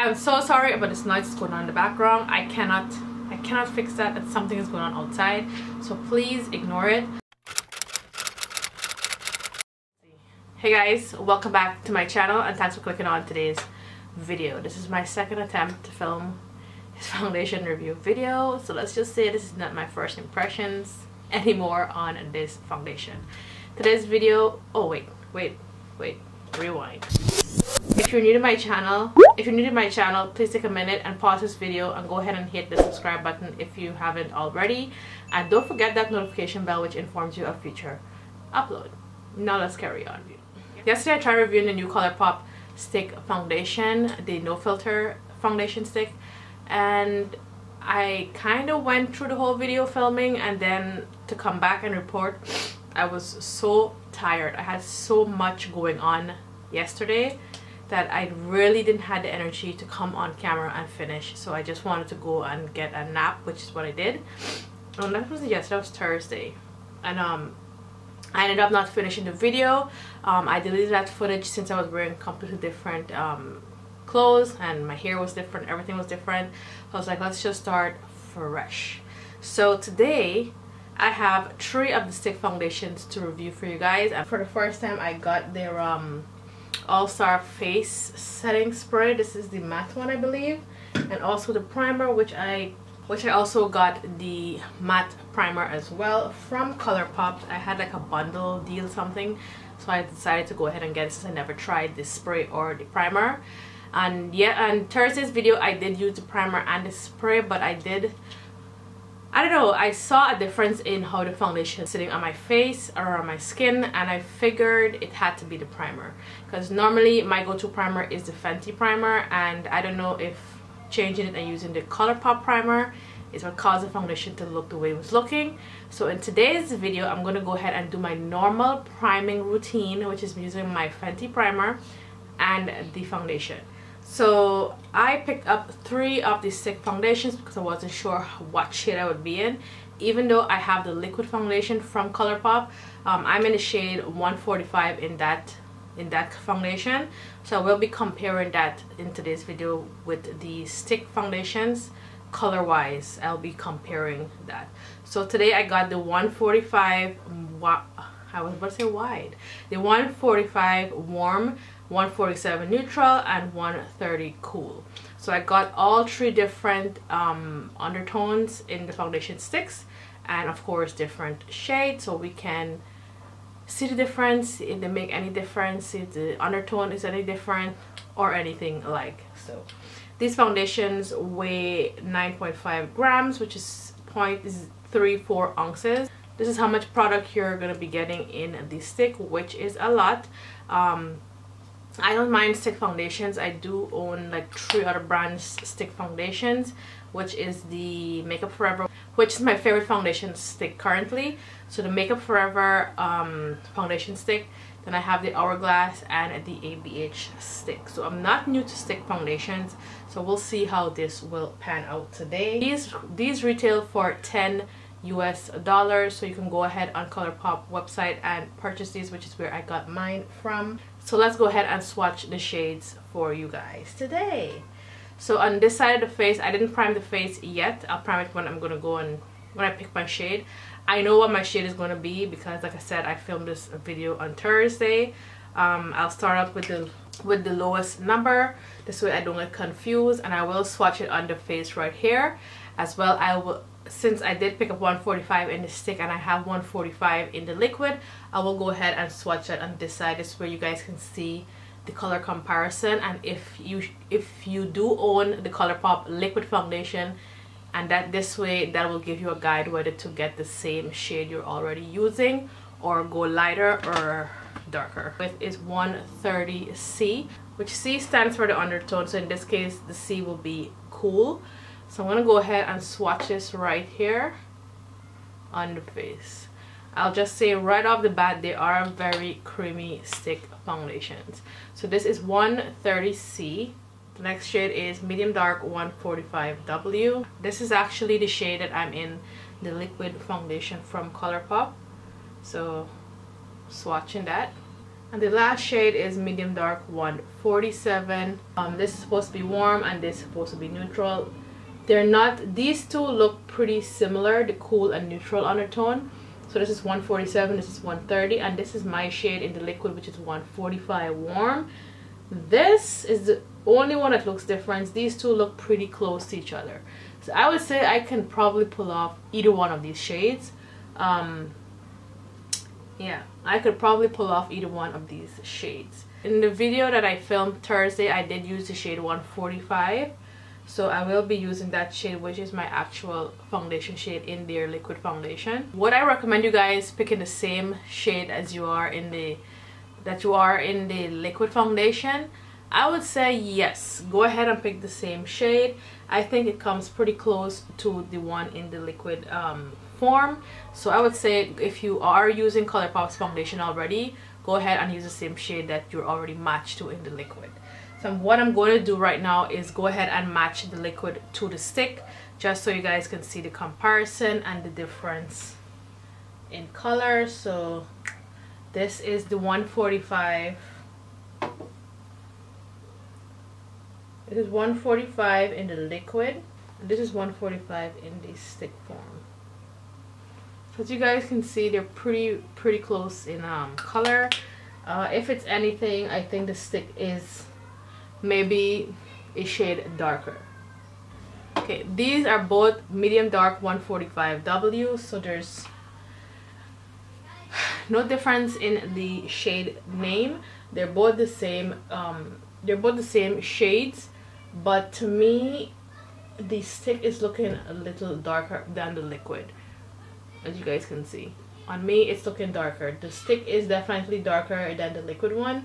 I'm so sorry about this noise that's going on in the background. I cannot fix that. And something is going on outside, so please ignore it. Hey guys, welcome back to my channel and thanks for clicking on today's video. This is my second attempt to film this foundation review video, so let's just say this is not my first impressions anymore on this foundation. Today's video, oh wait, rewind. If you're new to my channel, please take a minute and pause this video and go ahead and hit the subscribe button if you haven't already, and don't forget that notification bell which informs you of future upload. Now let's carry on. Yesterday I tried reviewing the new Colourpop stick foundation, the no filter foundation stick, and I kind of went through the whole video filming, and then to come back and report, I was so tired. I had so much going on yesterday that I really didn't have the energy to come on camera and finish, so I just wanted to go and get a nap, which is what I did. And that was yesterday, that was Thursday, and I ended up not finishing the video. I deleted that footage since I was wearing completely different clothes and my hair was different, everything was different. I was like, let's just start fresh. So today I have 3 of the stick foundations to review for you guys. And for the first time I got their All-Star Face Setting Spray. This is the matte one, I believe, and also the primer, which I also got the matte primer as well from Colourpop. I had like a bundle deal something, so I decided to go ahead and get it since I never tried this spray or the primer. And yeah, on Thursday's video I did use the primer and the spray, but I don't know, I saw a difference in how the foundation is sitting on my face or on my skin, and I figured it had to be the primer, because normally my go-to primer is the Fenty primer, and I don't know if changing it and using the Colourpop primer is what caused the foundation to look the way it was looking. So in today's video I'm going to go ahead and do my normal priming routine, which is using my Fenty primer and the foundation. So I picked up 3 of these stick foundations because I wasn't sure what shade I would be in, even though I have the liquid foundation from Colourpop. I'm in the shade 145 in that foundation, so I will be comparing that in today's video with the stick foundations color wise. I'll be comparing that. So today I got the 145 I was about to say wide, the 145 warm, 147 neutral, and 130 cool. So I got all 3 different undertones in the foundation sticks, and of course different shades, so we can see the difference, if they make any difference, if the undertone is any different or anything like. So these foundations weigh 9.5 grams, which is 0.34 ounces. This is how much product you're going to be getting in the stick, which is a lot. I don't mind stick foundations. I do own like 3 other brands stick foundations, which is the Makeup Forever, which is my favorite foundation stick currently. So the Makeup Forever foundation stick, then I have the Hourglass and the ABH stick. So I'm not new to stick foundations, so we'll see how this will pan out today. These retail for $10 US, so you can go ahead on Colourpop website and purchase these, which is where I got mine from. So let's go ahead and swatch the shades for you guys today. So on this side of the face, I didn't prime the face yet. I'll prime it when I'm gonna go and when I pick my shade. I know what my shade is gonna be because, like I said, I filmed this video on Thursday. I'll start up with the lowest number, this way I don't get confused, and I will swatch it on the face right here as well. I will, since I did pick up 145 in the stick and I have 145 in the liquid, I will go ahead and swatch it on this side. This is where you guys can see the color comparison, and if you do own the Colourpop liquid foundation, and that this way that will give you a guide whether to get the same shade you're already using or go lighter or darker. With is 130C, which C stands for the undertone, so in this case the C will be cool. So I'm gonna go ahead and swatch this right here on the face. I'll just say right off the bat, they are very creamy stick foundations. So this is 130C. The next shade is medium dark 145W. This is actually the shade that I'm in, the liquid foundation from Colourpop. So swatching that. And the last shade is medium dark 147. This is supposed to be warm and this is supposed to be neutral. They're not, these two look pretty similar, the cool and neutral undertone. So this is 147, this is 130, and this is my shade in the liquid, which is 145 warm. This is the only one that looks different. These two look pretty close to each other. So I would say I can probably pull off either one of these shades. Yeah, I could probably pull off either one of these shades. In the video that I filmed Thursday, I did use the shade 145. So I will be using that shade, which is my actual foundation shade in their liquid foundation. Would I recommend you guys picking the same shade as you are in the liquid foundation? I would say yes, go ahead and pick the same shade. I think it comes pretty close to the one in the liquid form. So I would say if you are using Colourpop's foundation already, go ahead and use the same shade that you're already matched to in the liquid. So what I'm going to do right now is go ahead and match the liquid to the stick, just so you guys can see the comparison and the difference in color. So this is the 145. This is 145 in the liquid, and this is 145 in the stick form. So as you guys can see, they're pretty close in color. If it's anything, I think the stick is maybe a shade darker. Okay, these are both medium dark 145W, so there's no difference in the shade name. They're both the same. They're both the same shades, but to me, the stick is looking a little darker than the liquid. As you guys can see, on me it's looking darker. The stick is definitely darker than the liquid one.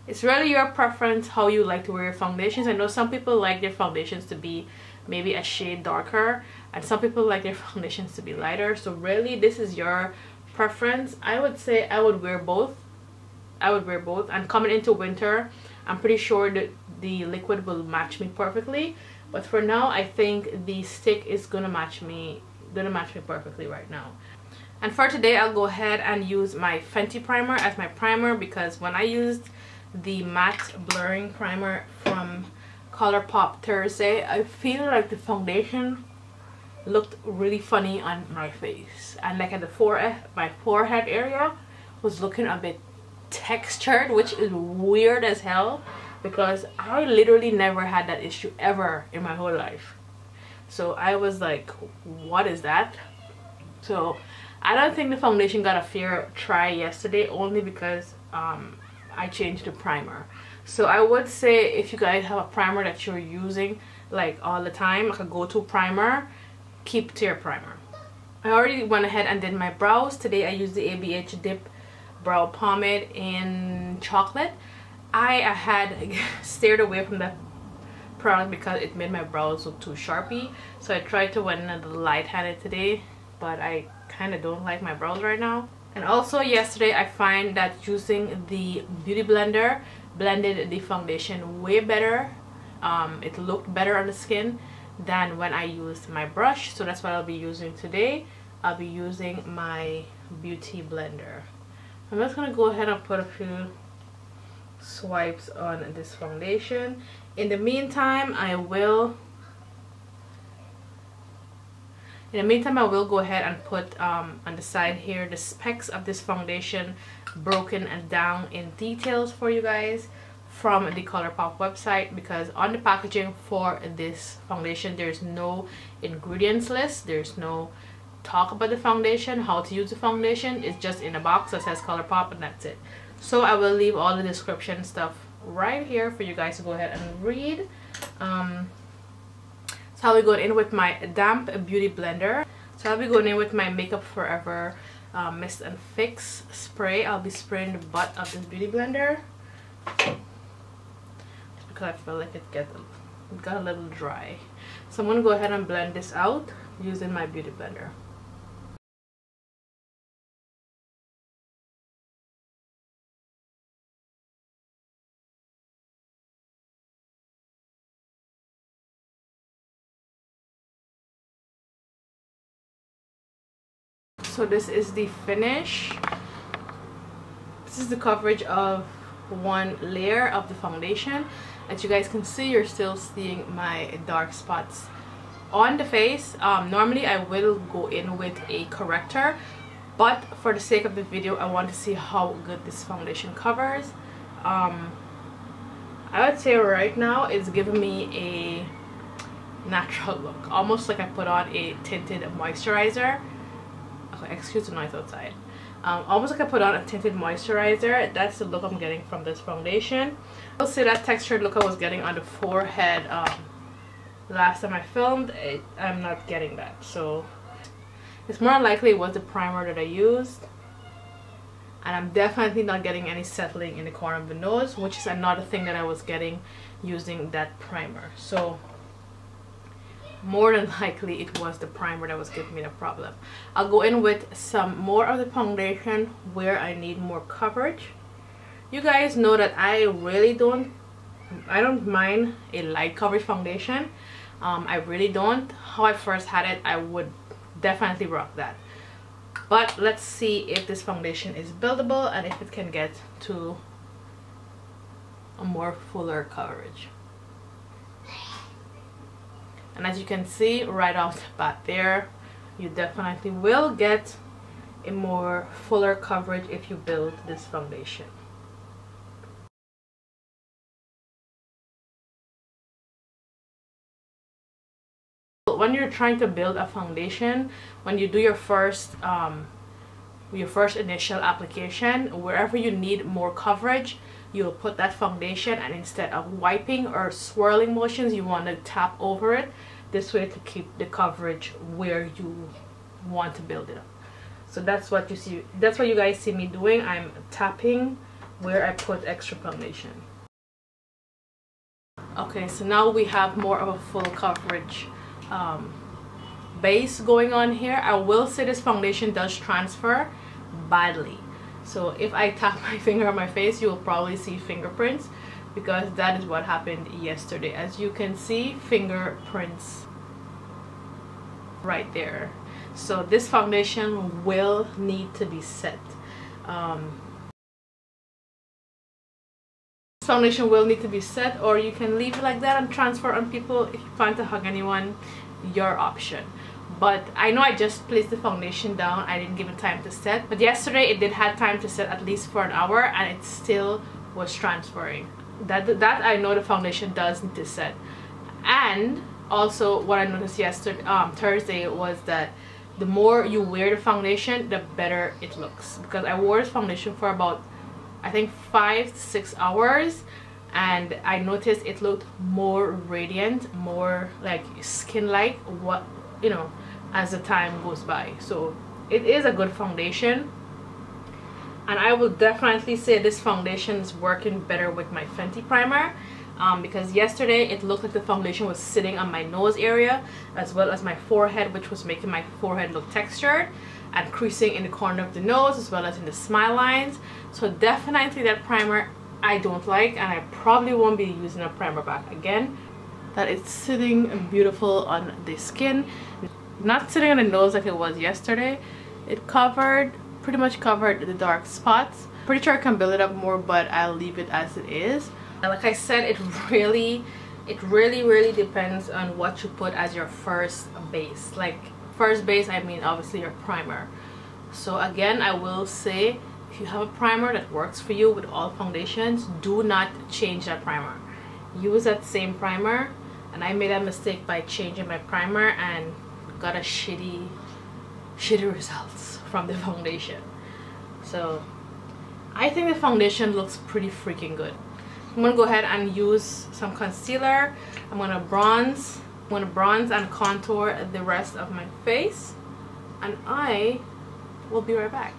It's really your preference how you like to wear your foundations. I know some people like their foundations to be maybe a shade darker, and some people like their foundations to be lighter. So really, this is your preference. I would say I would wear both. I would wear both. And coming into winter, I'm pretty sure that the liquid will match me perfectly. But for now, I think the stick is gonna match me perfectly right now. And for today, I'll go ahead and use my Fenty primer as my primer, because when I used the matte blurring primer from Colourpop Thursday, I feel like the foundation looked really funny on my face, and like at the forehead, my forehead area was looking a bit textured, which is weird as hell because I literally never had that issue ever in my whole life. So I was like, what is that? So I don't think the foundation got a fair try yesterday, only because I changed the primer. So I would say if you guys have a primer that you're using like all the time, like a go-to primer, keep to your primer. I already went ahead and did my brows. Today I used the ABH Dip Brow Pomade in chocolate. I had steered away from that product because it made my brows look too sharpy. So I tried to went in a little light-handed today, but I kind of don't like my brows right now. And also yesterday I find that using the beauty blender blended the foundation way better. It looked better on the skin than when I used my brush. So that's what I'll be using today. I'll be using my beauty blender. I'm just gonna go ahead and put a few swipes on this foundation. In the meantime, I will go ahead and put on the side here the specs of this foundation broken and down in details for you guys from the Colourpop website, because on the packaging for this foundation there's no ingredients list, there's no talk about the foundation, how to use the foundation. It's just in a box that says Colourpop and that's it. So I will leave all the description stuff right here for you guys to go ahead and read. So I'll be going in with my damp beauty blender. So I'll be going in with my Makeup Forever Mist and Fix spray. I'll be spraying the butt of this beauty blender because I feel like it got a little dry. So I'm going to go ahead and blend this out using my beauty blender. So this is the finish. this is the coverage of one layer of the foundation. As you guys can see, you're still seeing my dark spots on the face. Normally I will go in with a corrector, but for the sake of the video, I want to see how good this foundation covers. I would say right now it's giving me a natural look, almost like I put on a tinted moisturizer. Okay, excuse the noise outside. Almost like I put on a tinted moisturizer. That's the look I'm getting from this foundation. I'll say that textured look I was getting on the forehead last time I filmed, I'm not getting that. So it's more likely it was the primer that I used. And I'm definitely not getting any settling in the corner of the nose, which is another thing that I was getting using that primer. So more than likely it was the primer that was giving me the problem. I'll go in with some more of the foundation where I need more coverage. You guys know that I don't mind a light coverage foundation. I really don't. How I first had it, I would definitely rock that. But let's see if this foundation is buildable and if it can get to a more fuller coverage. And as you can see right off the bat there, you definitely will get a more fuller coverage if you build this foundation. When you're trying to build a foundation, when you do your first initial application, wherever you need more coverage, you'll put that foundation, and instead of wiping or swirling motions, you want to tap over it this way to keep the coverage where you want to build it up. So that's what you see, that's what you guys see me doing. I'm tapping where I put extra foundation. Okay, so now we have more of a full coverage base going on here. I will say this foundation does transfer badly, so if I tap my finger on my face, you will probably see fingerprints, because that is what happened yesterday. As you can see, fingerprints right there. So this foundation will need to be set. Foundation will need to be set, or you can leave it like that and transfer on people. If you plan to hug anyone, your option. But I know I just placed the foundation down, I didn't give it time to set, but yesterday it did have time to set at least for an hour, and it still was transferring. That I know the foundation does need to set. And also what I noticed yesterday, Thursday, was that the more you wear the foundation, the better it looks, because I wore this foundation for about, I think, 5 to 6 hours, and I noticed it looked more radiant, more like skin-like, what, you know, as the time goes by. So it is a good foundation, and I will definitely say this foundation is working better with my Fenty primer, because yesterday it looked like the foundation was sitting on my nose area as well as my forehead, which was making my forehead look textured and creasing in the corner of the nose as well as in the smile lines. So definitely that primer I don't like, and I probably won't be using a primer back again. That it's sitting beautiful on the skin, not sitting on the nose like it was yesterday. It pretty much covered the dark spots. Pretty sure I can build it up more, but I'll leave it as it is. And like I said, it really depends on what you put as your first base. Like first base, I mean obviously your primer. So again, I will say, if you have a primer that works for you with all foundations, do not change that primer. Use that same primer. And I made a mistake by changing my primer and got a shitty results from the foundation. So I think the foundation looks pretty freaking good. I'm gonna go ahead and use some concealer. I'm gonna bronze and contour the rest of my face, and I will be right back.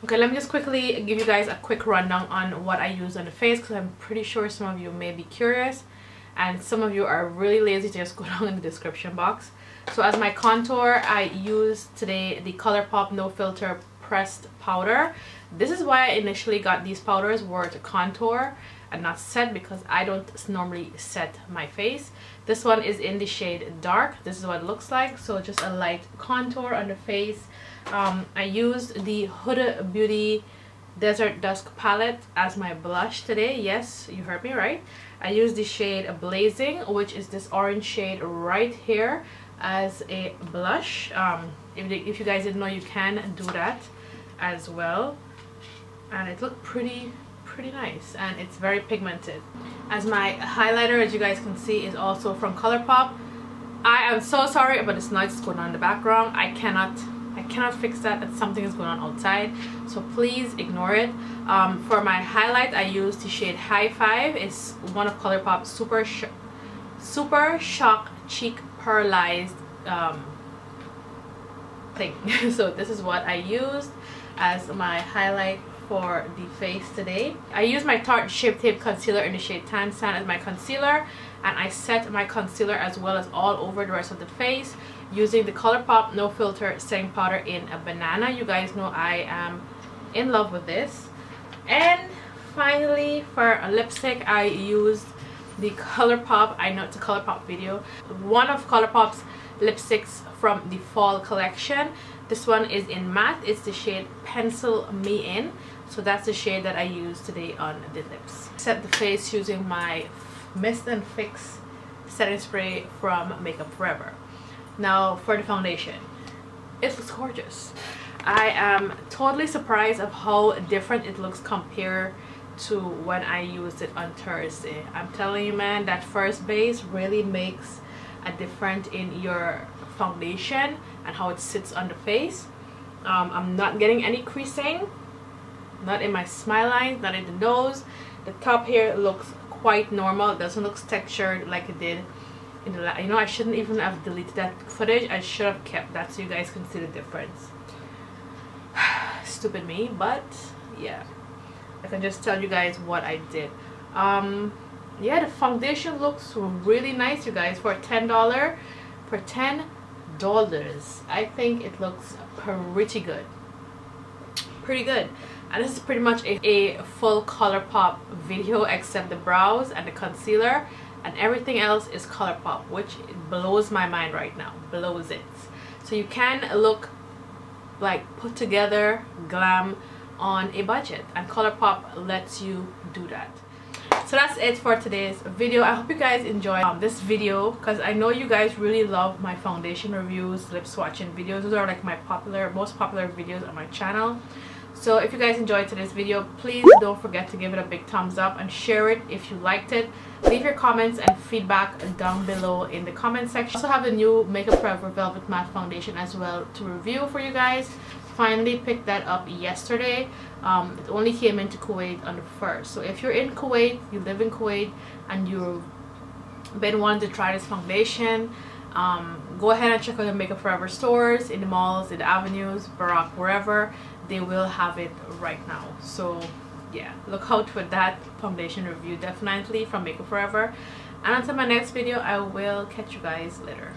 Okay, let me just quickly give you guys a quick rundown on what I use on the face, because I'm pretty sure some of you may be curious and some of you are really lazy to just go down in the description box. So as my contour, I used today the Colourpop No Filter Pressed Powder. This is why I initially got these powders, were to contour and not set, because I don't normally set my face. This one is in the shade Dark. This is what it looks like. So just a light contour on the face. I used the Huda Beauty Desert Dusk palette as my blush today. Yes, you heard me right. I use the shade Blazing, which is this orange shade right here, as a blush. If you guys didn't know, you can do that as well, and it looked pretty nice, and it's very pigmented. As my highlighter, as you guys can see, is also from Colourpop. I am so sorry about this noise that's going on in the background. I cannot fix that. That something is going on outside, so please ignore it. For my highlight, I used the shade High Five. It's one of Colourpop's Super Shock Cheek Pearlized thing. So this is what I used as my highlight for the face today. I used my Tarte Shape Tape concealer in the shade Tan Sand as my concealer, and I set my concealer as well as all over the rest of the face using the Colourpop No Filter setting powder in a banana. You guys know I am in love with this. And finally, for a lipstick, I used the Colourpop, I know it's a Colourpop video, one of Colourpop's lipsticks from the fall collection. This one is in matte. It's the shade Pencil Me In. So that's the shade that I used today on the lips. Set the face using my Mist and Fix setting spray from Makeup Forever. Now for the foundation, it looks gorgeous. I am totally surprised of how different it looks compared to when I used it on Thursday. I'm telling you, man, that first base really makes a difference in your foundation and how it sits on the face. I'm not getting any creasing, not in my smile lines, not in the nose. The top here looks quite normal. It doesn't look textured like it did in the you know, I shouldn't even have deleted that footage. I should have kept that so you guys can see the difference. Stupid me, but yeah, I can just tell you guys what I did. Yeah, the foundation looks really nice, you guys. For $10, I think it looks pretty good. And this is pretty much a full Colourpop video, except the brows and the concealer, and everything else is Colourpop, which blows my mind right now. Blows it. So you can look like put together, glam on a budget, and Colourpop lets you do that. So that's it for today's video. I hope you guys enjoyed this video, because I know you guys really love my foundation reviews, lip swatching videos. Those are like my most popular videos on my channel. So if you guys enjoyed today's video, please don't forget to give it a big thumbs up and share it if you liked it. Leave your comments and feedback down below in the comment section. I also have the new Makeup Forever Velvet Matte Foundation as well to review for you guys. Finally picked that up yesterday. It only came into Kuwait on the 1st. So if you're in Kuwait, you live in Kuwait, and you've been wanting to try this foundation, go ahead and check out the Makeup Forever stores, in the malls, in the avenues, Barack, wherever. They will have it right now. So yeah, look out for that foundation review definitely from Makeup Forever. And until my next video, I will catch you guys later.